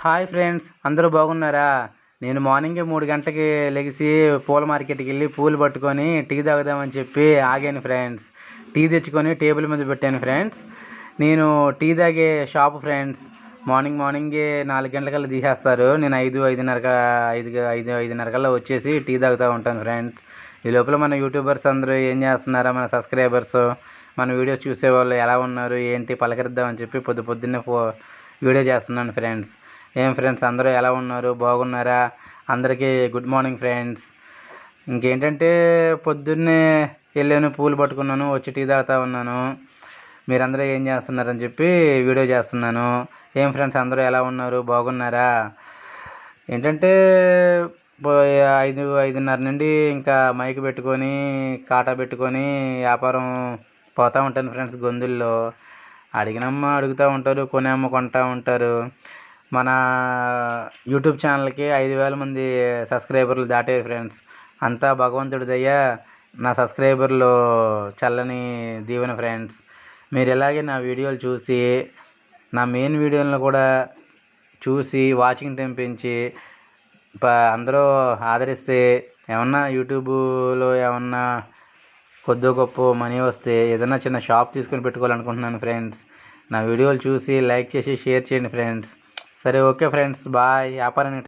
Hi friends, అందరూ బాగున్నారా? నేను మార్నింగే 3 గంటలకి లెగిసి పూల మార్కెట్కి వెళ్ళి పూలు పట్టుకొని టీ తాగుదామని చెప్పి ఆగాను ఫ్రెండ్స్. టీ తెచ్చుకొని టేబుల్ మీద పెట్టాను ఫ్రెండ్స్. నేను టీ తాగే షాప్ ఫ్రెండ్స్. మార్నింగే 4 గంటలకల్లా తీసేస్తారు. నేను 5 కల్లా వచ్చేసి టీ తాగుతూ ఉంటాను ఫ్రెండ్స్. ఈ లోపల మన యూట్యూబర్స్ అందరూ ఏం చేస్తున్నారా, మన సబ్స్క్రైబర్స్, మన వీడియోస్ చూసేవాళ్ళు ఎలా ఉన్నారు ఏంటి పలకరిద్దామని చెప్పి పొద్దున్నే వీడియో చేస్తున్నాను ఫ్రెండ్స్. ఏం ఫ్రెండ్స్, అందరూ ఎలా ఉన్నారు, బాగున్నారా? అందరికీ గుడ్ మార్నింగ్ ఫ్రెండ్స్. ఇంకేంటంటే పొద్దున్నే వెళ్ళాను, పూలు పట్టుకున్నాను, వచ్చి టీ తాగుతూ ఉన్నాను. మీరందరూ ఏం చేస్తున్నారని చెప్పి వీడియో చేస్తున్నాను. ఏం ఫ్రెండ్స్, అందరూ ఎలా ఉన్నారు, బాగున్నారా? ఏంటంటే 5:30 నుండి ఇంకా మైక్ పెట్టుకొని కాటా పెట్టుకొని వ్యాపారం పోతూ ఉంటాను ఫ్రెండ్స్. గొంతుల్లో అడిగినమ్మ అడుగుతూ ఉంటారు, కొనేమ్మ కొంటూ ఉంటారు. మన యూట్యూబ్ ఛానల్కి 5,000 మంది సబ్స్క్రైబర్లు దాటారు ఫ్రెండ్స్. అంతా భగవంతుడి దయ, నా సబ్స్క్రైబర్లు చల్లని దీవెన ఫ్రెండ్స్. మీరు ఇలాగే నా వీడియోలు చూసి, నా మెయిన్ వీడియోలను కూడా చూసి వాచింగ్ టైం పెంచి అందరూ ఆదరిస్తే ఏమన్నా యూట్యూబ్లో ఏమన్నా కొద్దో గొప్ప మనీ వస్తే ఏదైనా చిన్న షాప్ తీసుకొని పెట్టుకోవాలనుకుంటున్నాను ఫ్రెండ్స్. నా వీడియోలు చూసి లైక్ చేసి షేర్ చేయండి ఫ్రెండ్స్. సరే, ఓకే ఫ్రెండ్స్, బాయ్. వ్యాపారాన్ని